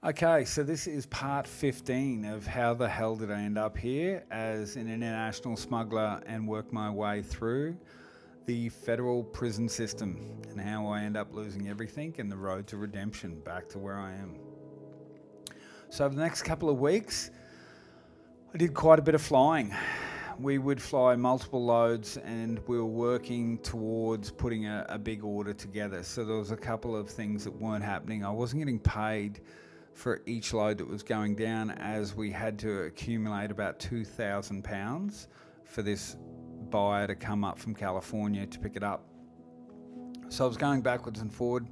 Okay, so this is part 15 of how the hell did I end up here as an international smuggler and work my way through the federal prison system and how I end up losing everything and the road to redemption back to where I am. So, over the next couple of weeks, I did quite a bit of flying. We would fly multiple loads and we were working towards putting a big order together. So, there was a couple of things that weren't happening. I wasn't getting paid for each load that was going down, as we had to accumulate about £2,000 for this buyer to come up from California to pick it up. So I was going backwards and forward.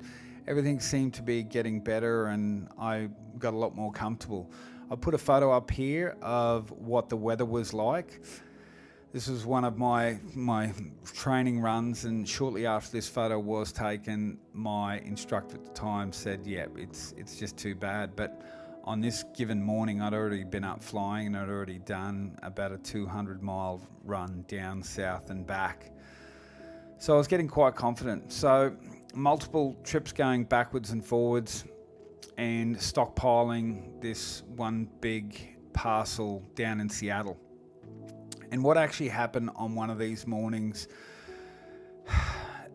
Everything seemed to be getting better and I got a lot more comfortable. I put a photo up here of what the weather was like. This was one of my training runs, and shortly after this photo was taken, my instructor at the time said, yeah, it's just too bad. But on this given morning, I'd already been up flying and I'd already done about a 200-mile run down south and back. So I was getting quite confident. So multiple trips going backwards and forwards and stockpiling this one big parcel down in Seattle. And what actually happened on one of these mornings,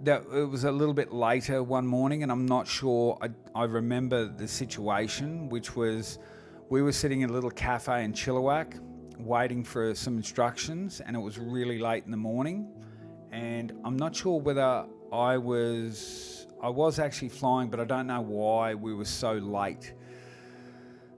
that it was a little bit later one morning, and I'm not sure, I remember the situation, which was we were sitting in a little cafe in Chilliwack waiting for some instructions, and it was really late in the morning, and I'm not sure whether I was actually flying, but I don't know why we were so late.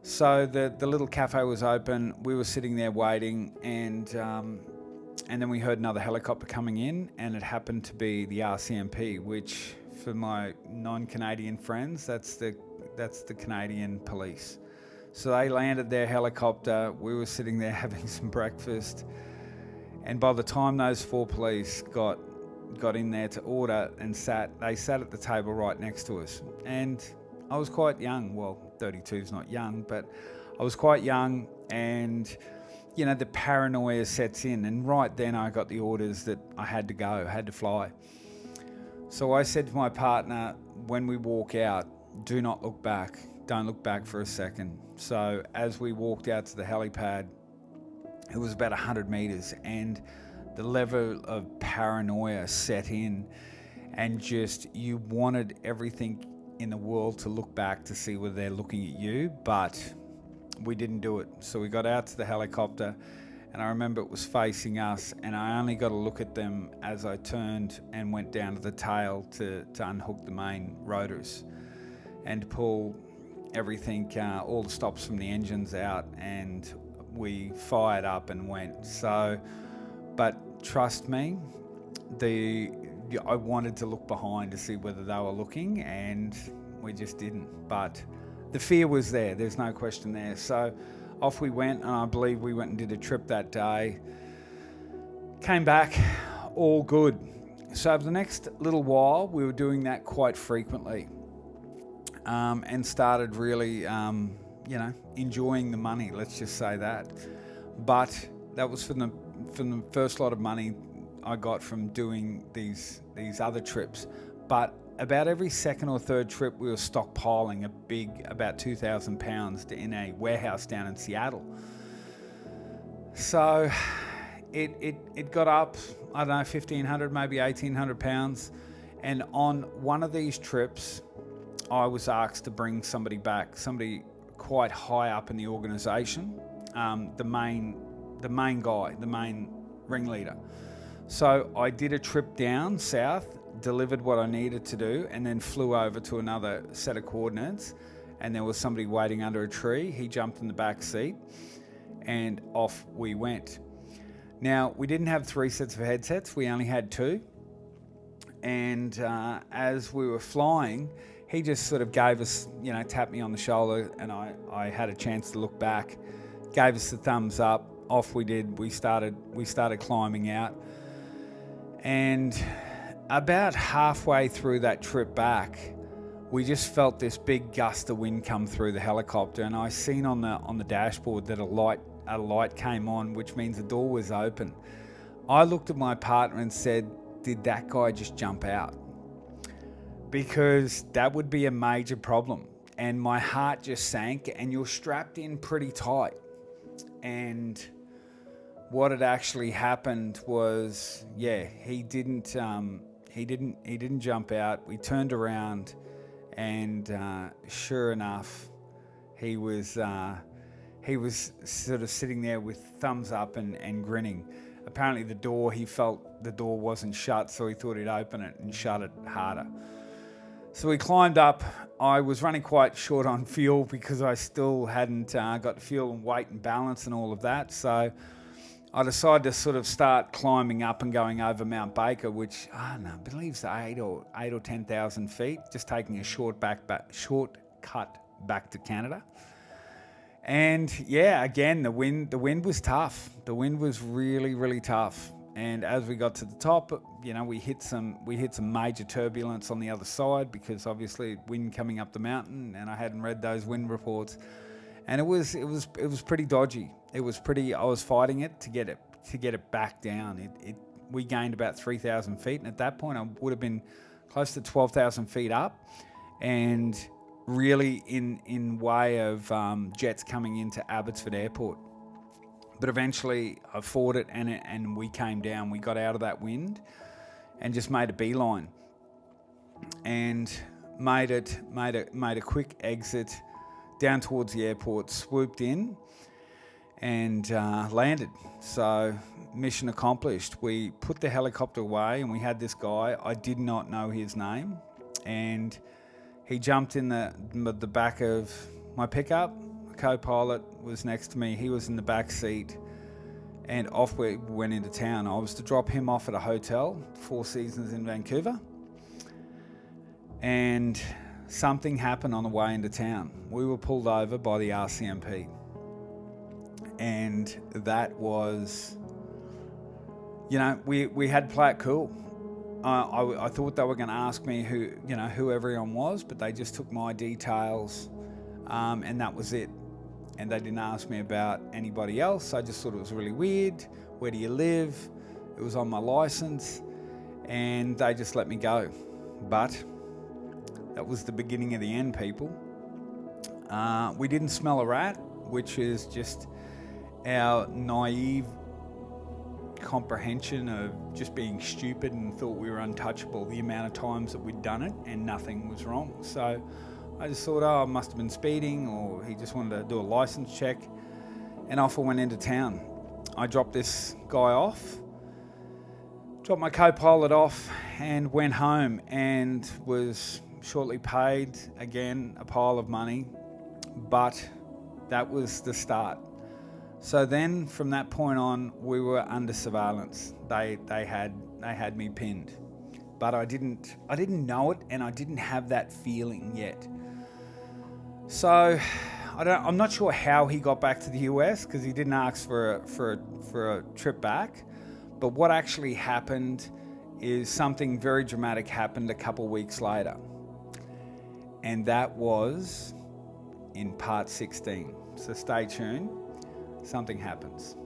So the little cafe was open, we were sitting there waiting, and then we heard another helicopter coming in, and it happened to be the RCMP, which for my non-Canadian friends, that's the Canadian police. So they landed their helicopter, we were sitting there having some breakfast, and by the time those four police got in there to order and they sat at the table right next to us. And I was quite young, well, 32 is not young, but I was quite young, and the paranoia sets in, and right then I got the orders that I had to go, had to fly. So I said to my partner, when we walk out, do not look back, don't look back for a second. So as we walked out to the helipad, it was about 100 meters, and the level of paranoia set in, and just you wanted everything in the world to look back to see whether they're looking at you, but we didn't do it. So we got out to the helicopter, and I remember it was facing us, and I only got a look at them as I turned and went down to the tail to unhook the main rotors and pull everything, all the stops from the engines out, and we fired up and went. So, but trust me, I wanted to look behind to see whether they were looking, and we just didn't. But the fear was there, there's no question there. So off we went, and I believe we went and did a trip that day. Came back, all good. So over the next little while, we were doing that quite frequently, and started really, enjoying the money, let's just say that. But that was from the first lot of money I got from doing these other trips. But about every second or third trip, we were stockpiling about £2,000 in a warehouse down in Seattle. So it got up, I don't know, £1,500, maybe £1,800. And on one of these trips, I was asked to bring somebody back, somebody quite high up in the organisation, the main guy, the main ringleader. So I did a trip down south, delivered what I needed to do, and then flew over to another set of coordinates, and there was somebody waiting under a tree. He jumped in the back seat, and off we went. Now, we didn't have 3 sets of headsets, we only had 2. And as we were flying, he just sort of gave us, tapped me on the shoulder, and I had a chance to look back, gave us the thumbs up. Off we did. We started climbing out, and about halfway through that trip back, we just felt this big gust of wind come through the helicopter, and I seen on the dashboard that a light came on, which means the door was open. I looked at my partner and said, "Did that guy just jump out?" Because that would be a major problem. and my heart just sank, and you're strapped in pretty tight. And what had actually happened was, he didn't jump out. We turned around, and sure enough, he was sort of sitting there with thumbs up and grinning. Apparently he felt the door wasn't shut, so he thought he'd open it and shut it harder. So we climbed up. I was running quite short on fuel because I still hadn't got fuel and weight and balance and all of that. So I decided to sort of start climbing up and going over Mount Baker, which I believe is 8 or 10,000 feet, just taking a shortcut back to Canada. And again, the wind was tough. The wind was really, really tough. And as we got to the top, we hit some major turbulence on the other side, because obviously wind coming up the mountain, and I hadn't read those wind reports. And it was pretty dodgy. I was fighting it to get it back down. We gained about 3,000 feet, and at that point I would have been close to 12,000 feet up, and really in way of jets coming into Abbotsford Airport. But eventually I fought it, and we came down. We got out of that wind and just made a beeline, and made a quick exit down towards the airport, swooped in, and landed. So mission accomplished. We put the helicopter away, and we had this guy. I did not know his name, and he jumped in the back of my pickup. My co-pilot was next to me. He was in the back seat, and off we went into town. I was to drop him off at a hotel, Four Seasons in Vancouver, and something happened on the way into town. We were pulled over by the RCMP, and that was, we had to play it cool. I thought they were going to ask me who everyone was, but they just took my details, and that was it. And they didn't ask me about anybody else. I just thought it was really weird. Where do you live? It was on my license, and they just let me go. But that was the beginning of the end, people. We didn't smell a rat, which is just our naive comprehension of just being stupid and thought we were untouchable, the amount of times that we'd done it and nothing was wrong. So I just thought, I must have been speeding, or he just wanted to do a license check, and off I went into town. I dropped this guy off, dropped my co-pilot off, and went home, and was shortly paid, again, a pile of money, but that was the start. So then from that point on, we were under surveillance. They had me pinned, but I didn't know it, and I didn't have that feeling yet. So I'm not sure how he got back to the US, because he didn't ask for a trip back. But what actually happened is something very dramatic happened a couple weeks later, and that was in part 16. So stay tuned. Something happens.